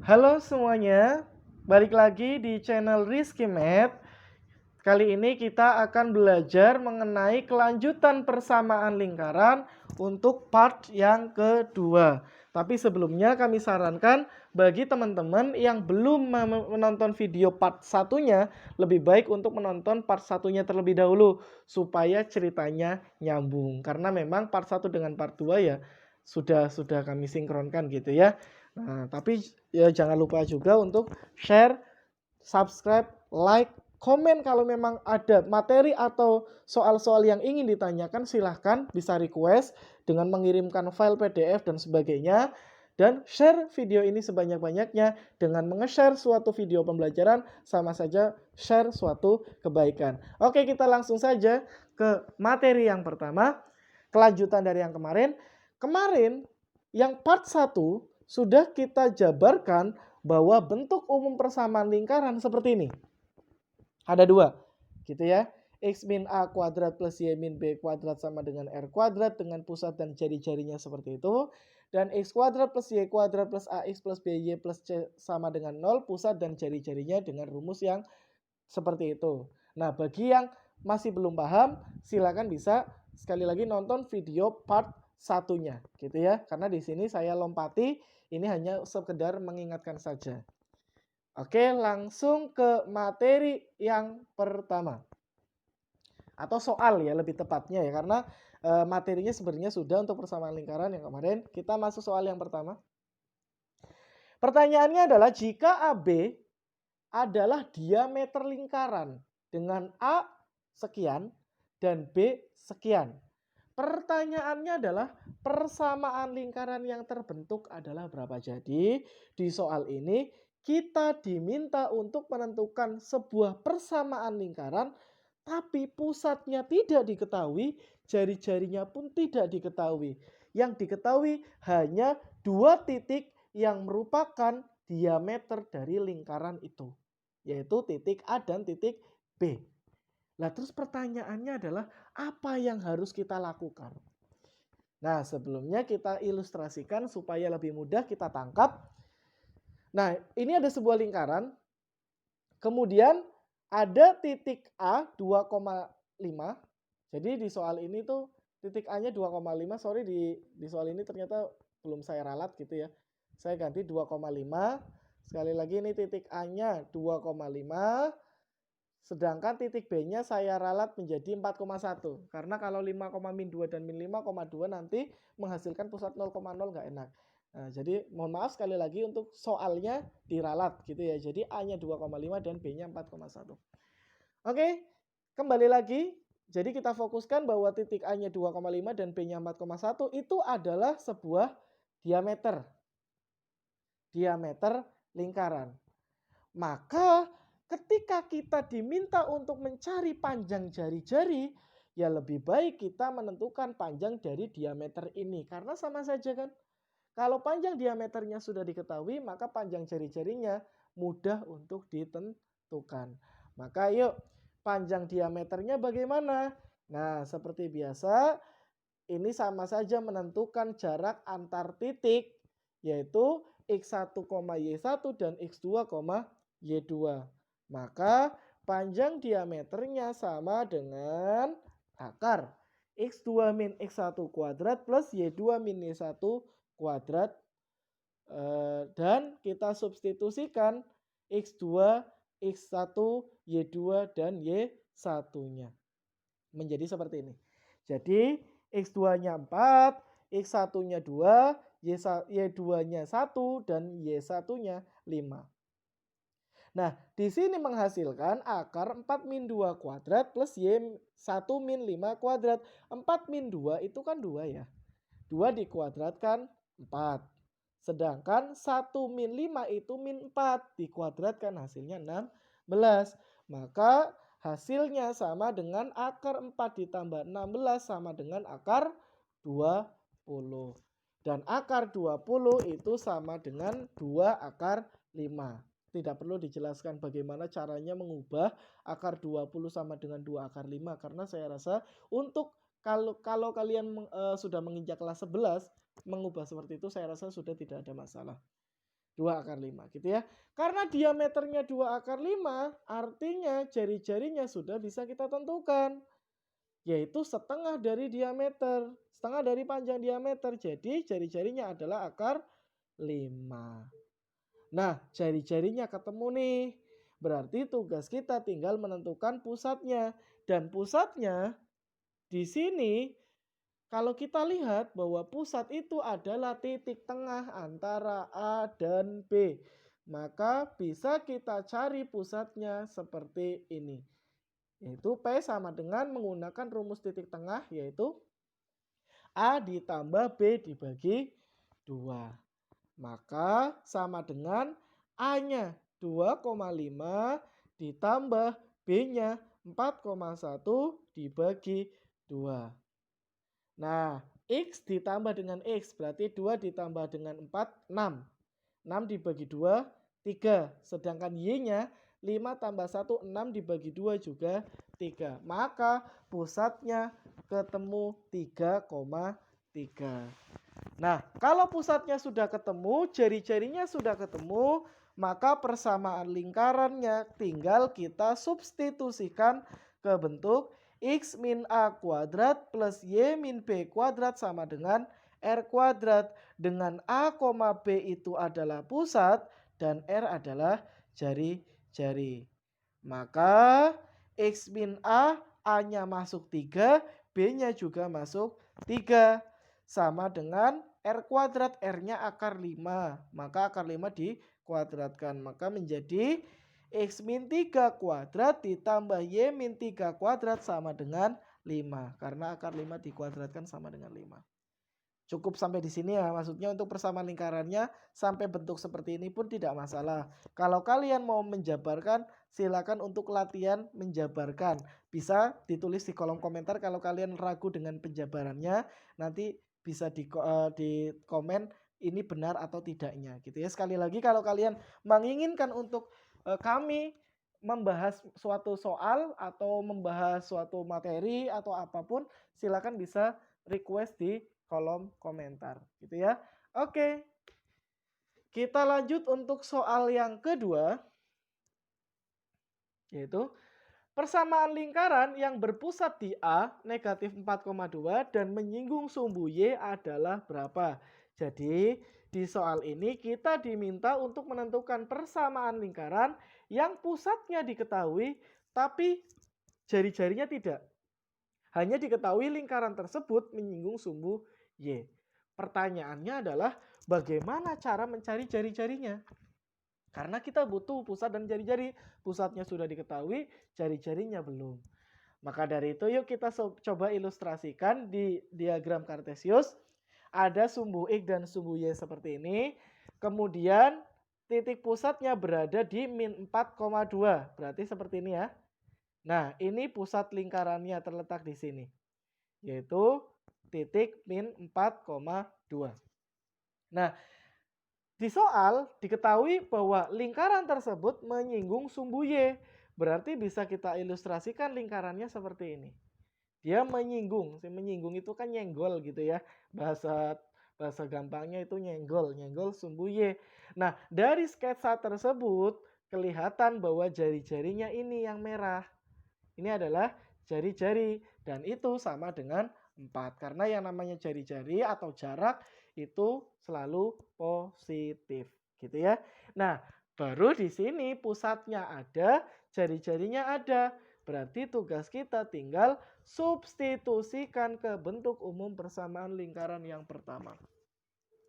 Halo semuanya, balik lagi di channel Rizky Math. Kali ini kita akan belajar mengenai kelanjutan persamaan lingkaran untuk part yang kedua. Tapi sebelumnya kami sarankan bagi teman-teman yang belum menonton video part satunya, lebih baik untuk menonton part satunya terlebih dahulu supaya ceritanya nyambung. Karena memang part 1 dengan part 2 ya sudah kami sinkronkan gitu ya. Nah, tapi ya jangan lupa juga untuk share, subscribe, like, komen kalau memang ada materi atau soal-soal yang ingin ditanyakan, silahkan bisa request dengan mengirimkan file PDF dan sebagainya. Dan share video ini sebanyak-banyaknya dengan menge-share suatu video pembelajaran sama saja share suatu kebaikan. Oke, kita langsung saja ke materi yang pertama. Kelanjutan dari yang kemarin. Kemarin yang part 1 sudah kita jabarkan bahwa bentuk umum persamaan lingkaran seperti ini. Ada dua, gitu ya. X min A kuadrat plus Y min B kuadrat sama dengan R kuadrat dengan pusat dan jari-jarinya seperti itu. Dan X kuadrat plus Y kuadrat plus AX plus BY plus C sama dengan 0, pusat dan jari-jarinya dengan rumus yang seperti itu. Nah, bagi yang masih belum paham, silakan bisa sekali lagi nonton video part satunya, gitu ya. Karena di sini saya lompati, ini hanya sekedar mengingatkan saja. Oke, langsung ke materi yang pertama. Atau soal ya lebih tepatnya ya, karena materinya sebenarnya sudah untuk persamaan lingkaran yang kemarin. Kita masuk soal yang pertama. Pertanyaannya adalah jika AB adalah diameter lingkaran dengan A sekian dan B sekian. Pertanyaannya adalah persamaan lingkaran yang terbentuk adalah berapa. Jadi di soal ini kita diminta untuk menentukan sebuah persamaan lingkaran tapi pusatnya tidak diketahui, jari-jarinya pun tidak diketahui. Yang diketahui hanya dua titik yang merupakan diameter dari lingkaran itu, yaitu titik A dan titik B. Nah, terus pertanyaannya adalah apa yang harus kita lakukan? Nah, sebelumnya kita ilustrasikan supaya lebih mudah kita tangkap. Nah, ini ada sebuah lingkaran. Kemudian ada titik A 2,5. Jadi di soal ini tuh titik A-nya 2,5. Sorry di soal ini ternyata belum saya ralat gitu ya. Saya ganti 2,5. Sekali lagi ini titik A-nya 2,5. Sedangkan titik B-nya saya ralat menjadi 4,1. Karena kalau 5,-2 dan min 5,2 nanti menghasilkan pusat 0,0 nggak enak. Nah, jadi mohon maaf sekali lagi untuk soalnya diralat gitu ya. Jadi A-nya 2,5 dan B-nya 4,1. Oke, kembali lagi. Jadi kita fokuskan bahwa titik A-nya 2,5 dan B-nya 4,1 itu adalah sebuah diameter. Diameter lingkaran. Maka ketika kita diminta untuk mencari panjang jari-jari, ya lebih baik kita menentukan panjang dari diameter ini. Karena sama saja kan. Kalau panjang diameternya sudah diketahui, maka panjang jari-jarinya mudah untuk ditentukan. Maka yuk, panjang diameternya bagaimana? Nah, seperti biasa, ini sama saja menentukan jarak antar titik, yaitu X1, Y1 dan X2, Y2. Maka panjang diameternya sama dengan akar X2 min X1 kuadrat plus Y2 min Y1 kuadrat. Dan kita substitusikan X2, X1, Y2, dan Y1-nya. Menjadi seperti ini. Jadi X2-nya 4, X1-nya 2, Y2-nya 1, dan Y1-nya 5. Nah, di sini menghasilkan akar 4 min 2 kuadrat plus Y1 min 5 kuadrat. 4 min 2 itu kan 2 ya. 2 dikuadratkan 4. Sedangkan 1 min 5 itu min 4. Dikuadratkan hasilnya 16. Maka hasilnya sama dengan akar 4 ditambah 16 sama dengan akar 20. Dan akar 20 itu sama dengan 2 akar 5. Tidak perlu dijelaskan bagaimana caranya mengubah akar 20 sama dengan 2 akar 5. Karena saya rasa untuk kalau kalian sudah menginjak kelas 11, mengubah seperti itu saya rasa sudah tidak ada masalah. 2 akar 5 gitu ya. Karena diameternya 2 akar 5, artinya jari-jarinya sudah bisa kita tentukan. Yaitu setengah dari diameter, setengah dari panjang diameter. Jadi jari-jarinya adalah akar 5. Nah, jari-jarinya ketemu nih. Berarti tugas kita tinggal menentukan pusatnya. Dan pusatnya di sini kalau kita lihat bahwa pusat itu adalah titik tengah antara A dan B. Maka bisa kita cari pusatnya seperti ini. Yaitu P sama dengan menggunakan rumus titik tengah yaitu A ditambah B dibagi 2. Maka sama dengan A-nya 2,5 ditambah B-nya 4,1 dibagi 2. Nah, X ditambah dengan X berarti 2 ditambah dengan 4, 6. 6 dibagi 2, 3. Sedangkan Y-nya 5 tambah 1, 6 dibagi 2 juga 3. Maka pusatnya ketemu 3,3. Nah, kalau pusatnya sudah ketemu, jari-jarinya sudah ketemu, maka persamaan lingkarannya tinggal kita substitusikan ke bentuk X min A kuadrat plus Y min B kuadrat sama dengan R kuadrat. Dengan A, B itu adalah pusat dan R adalah jari-jari. Maka X min A, A-nya masuk 3, B-nya juga masuk 3. Sama dengan R kuadrat, R-nya akar 5. Maka akar 5 dikuadratkan. Maka menjadi X min 3 kuadrat ditambah Y min 3 kuadrat sama dengan 5. Karena akar 5 dikuadratkan sama dengan 5. Cukup sampai di sini ya. Maksudnya untuk persamaan lingkarannya sampai bentuk seperti ini pun tidak masalah. Kalau kalian mau menjabarkan, silakan untuk latihan menjabarkan. Bisa ditulis di kolom komentar kalau kalian ragu dengan penjabarannya. Nanti bisa di komen ini benar atau tidaknya gitu ya. Sekali lagi kalau kalian menginginkan untuk kami membahas suatu soal atau membahas suatu materi atau apapun, silakan bisa request di kolom komentar gitu ya. Oke. Kita lanjut untuk soal yang kedua, yaitu persamaan lingkaran yang berpusat di A negatif 4,2 dan menyinggung sumbu Y adalah berapa? Jadi di soal ini kita diminta untuk menentukan persamaan lingkaran yang pusatnya diketahui tapi jari-jarinya tidak. Hanya diketahui lingkaran tersebut menyinggung sumbu Y. Pertanyaannya adalah bagaimana cara mencari jari-jarinya? Karena kita butuh pusat dan jari-jari. Pusatnya sudah diketahui, jari-jarinya belum. Maka dari itu yuk kita coba ilustrasikan di diagram Kartesius. Ada sumbu X dan sumbu Y seperti ini. Kemudian titik pusatnya berada di min 4,2. Berarti seperti ini ya. Nah, ini pusat lingkarannya terletak di sini. Yaitu titik min 4,2. Nah, di soal diketahui bahwa lingkaran tersebut menyinggung sumbu Y. Berarti bisa kita ilustrasikan lingkarannya seperti ini. Dia menyinggung. Menyinggung itu kan nyenggol gitu ya. Bahasa gampangnya itu nyenggol sumbu Y. Nah, dari sketsa tersebut kelihatan bahwa jari-jarinya ini yang merah. Ini adalah jari-jari dan itu sama dengan 4. Karena yang namanya jari-jari atau jarak itu selalu positif, gitu ya. Nah, baru di sini pusatnya ada, jari-jarinya ada. Berarti tugas kita tinggal substitusikan ke bentuk umum persamaan lingkaran yang pertama.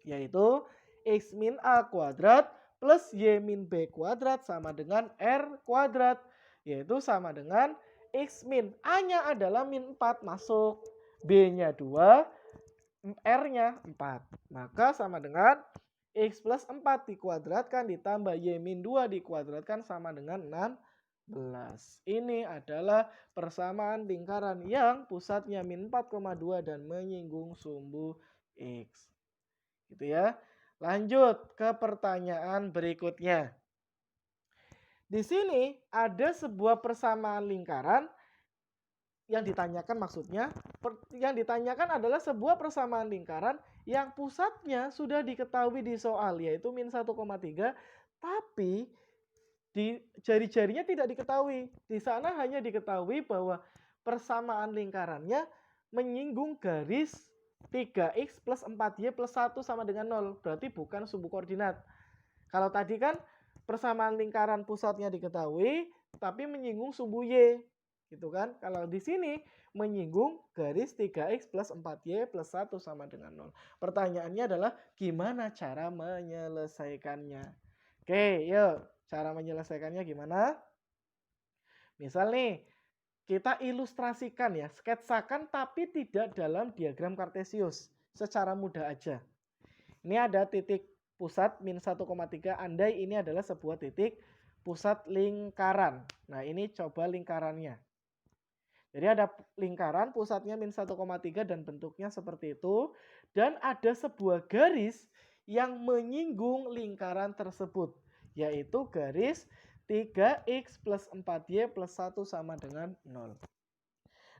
Yaitu X min A kuadrat plus Y min B kuadrat sama dengan R kuadrat. Yaitu sama dengan X min A-nya adalah min 4 masuk, B-nya 2, R-nya 4. Maka sama dengan X plus 4 dikuadratkan ditambah Y min 2 dikuadratkan sama dengan 16. Ini adalah persamaan lingkaran yang pusatnya min 4,2 dan menyinggung sumbu X. Gitu ya. Lanjut ke pertanyaan berikutnya. Di sini ada sebuah persamaan lingkaran yang ditanyakan maksudnya, yang ditanyakan adalah sebuah persamaan lingkaran yang pusatnya sudah diketahui di soal, yaitu min 1,3, tapi di jari-jarinya tidak diketahui. Di sana hanya diketahui bahwa persamaan lingkarannya menyinggung garis 3x plus 4y plus 1 sama dengan 0. Berarti bukan sumbu koordinat. Kalau tadi kan persamaan lingkaran pusatnya diketahui, tapi menyinggung sumbu y. Gitu kan? Kalau di sini menyinggung garis 3x plus 4y plus 1 sama dengan 0. Pertanyaannya adalah gimana cara menyelesaikannya? Oke, yuk. Cara menyelesaikannya gimana? Misal nih, kita ilustrasikan ya, sketsakan tapi tidak dalam diagram kartesius. Secara mudah aja. Ini ada titik pusat min 1,3, andai ini adalah sebuah titik pusat lingkaran. Nah, ini coba lingkarannya. Jadi ada lingkaran pusatnya min 1,3 dan bentuknya seperti itu. Dan ada sebuah garis yang menyinggung lingkaran tersebut, yaitu garis 3x plus 4y plus 1 sama dengan 0.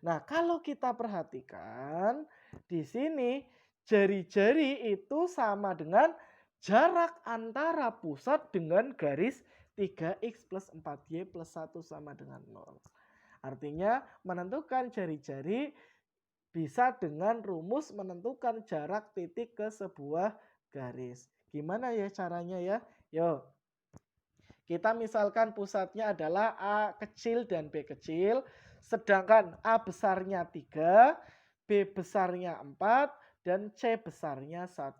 Nah, kalau kita perhatikan, di sini jari-jari itu sama dengan jarak antara pusat dengan garis 3x plus 4y plus 1 sama dengan 0. Artinya menentukan jari-jari bisa dengan rumus menentukan jarak titik ke sebuah garis. Gimana ya caranya ya? Yuk. Kita misalkan pusatnya adalah A kecil dan B kecil. Sedangkan A besarnya 3, B besarnya 4, dan C besarnya 1.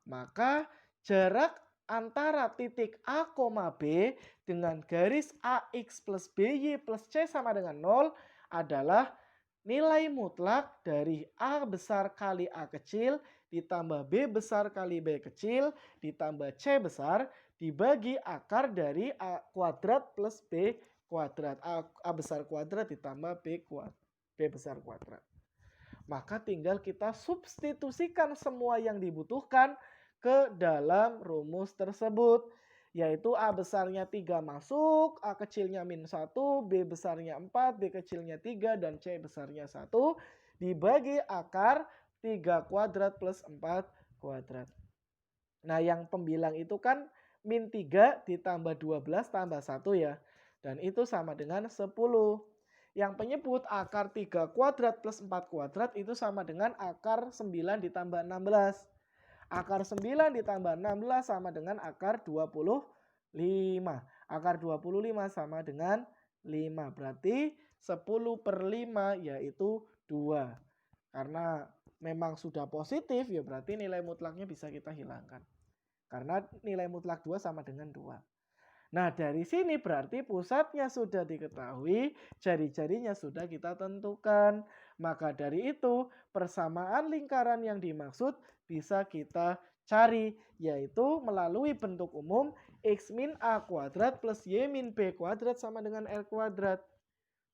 Maka jarak antara titik A, B dengan garis AX plus BY plus C sama dengan 0 adalah nilai mutlak dari A besar kali A kecil ditambah B besar kali B kecil ditambah C besar dibagi akar dari A kuadrat plus B kuadrat. A besar kuadrat ditambah B besar kuadrat. Maka tinggal kita substitusikan semua yang dibutuhkan ke dalam rumus tersebut. Yaitu A besarnya 3 masuk, A kecilnya min 1, B besarnya 4, B kecilnya 3, dan C besarnya 1. Dibagi akar 3 kuadrat plus 4 kuadrat. Nah, yang pembilang itu kan min 3 ditambah 12 tambah 1 ya. Dan itu sama dengan 10. Yang penyebut akar 3 kuadrat plus 4 kuadrat itu sama dengan akar 9 ditambah 16. Akar 9 ditambah 16 sama dengan akar 25. Akar 25 sama dengan 5. Berarti 10 per 5 yaitu 2. Karena memang sudah positif ya berarti nilai mutlaknya bisa kita hilangkan. Karena nilai mutlak 2 sama dengan 2. Nah, dari sini berarti pusatnya sudah diketahui, jari-jarinya sudah kita tentukan. Maka dari itu, persamaan lingkaran yang dimaksud bisa kita cari, yaitu melalui bentuk umum x min a kuadrat plus y min b kuadrat sama dengan r kuadrat.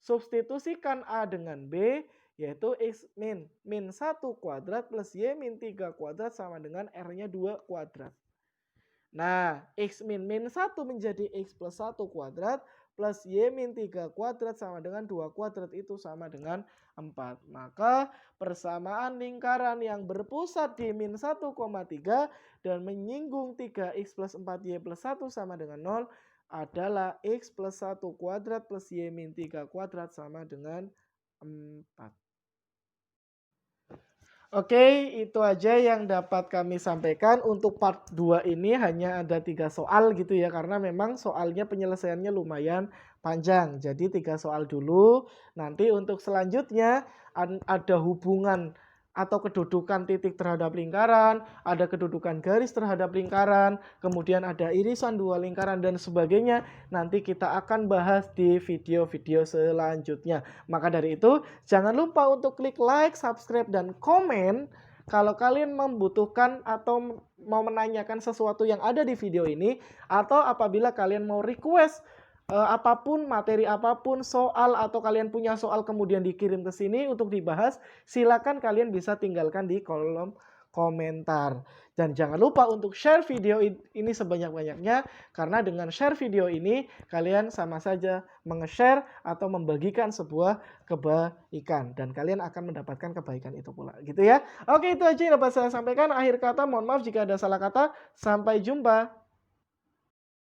Substitusikan a dengan b, yaitu x min 1 kuadrat plus y min 3 kuadrat sama dengan r-nya 2 kuadrat. Nah, x min 1 menjadi x plus 1 kuadrat plus y min 3 kuadrat sama dengan 2 kuadrat itu sama dengan 4. Maka persamaan lingkaran yang berpusat di min 1,3 dan menyinggung 3x plus 4y plus 1 sama dengan 0 adalah x plus 1 kuadrat plus y min 3 kuadrat sama dengan 4. Oke, itu aja yang dapat kami sampaikan. Untuk part 2 ini hanya ada 3 soal gitu ya. Karena memang soalnya penyelesaiannya lumayan panjang. Jadi 3 soal dulu. Nanti untuk selanjutnya ada hubungan atau kedudukan titik terhadap lingkaran. Ada kedudukan garis terhadap lingkaran. Kemudian ada irisan dua lingkaran dan sebagainya. Nanti kita akan bahas di video-video selanjutnya. Maka dari itu, jangan lupa untuk klik like, subscribe, dan komen kalau kalian membutuhkan atau mau menanyakan sesuatu yang ada di video ini. Atau apabila kalian mau request apapun, materi apapun, soal, atau kalian punya soal kemudian dikirim ke sini untuk dibahas, silakan kalian bisa tinggalkan di kolom komentar. Dan jangan lupa untuk share video ini sebanyak-banyaknya, karena dengan share video ini kalian sama saja menge-share atau membagikan sebuah kebaikan, dan kalian akan mendapatkan kebaikan itu pula, gitu ya. Oke, itu aja yang dapat saya sampaikan. Akhir kata, mohon maaf jika ada salah kata. Sampai jumpa.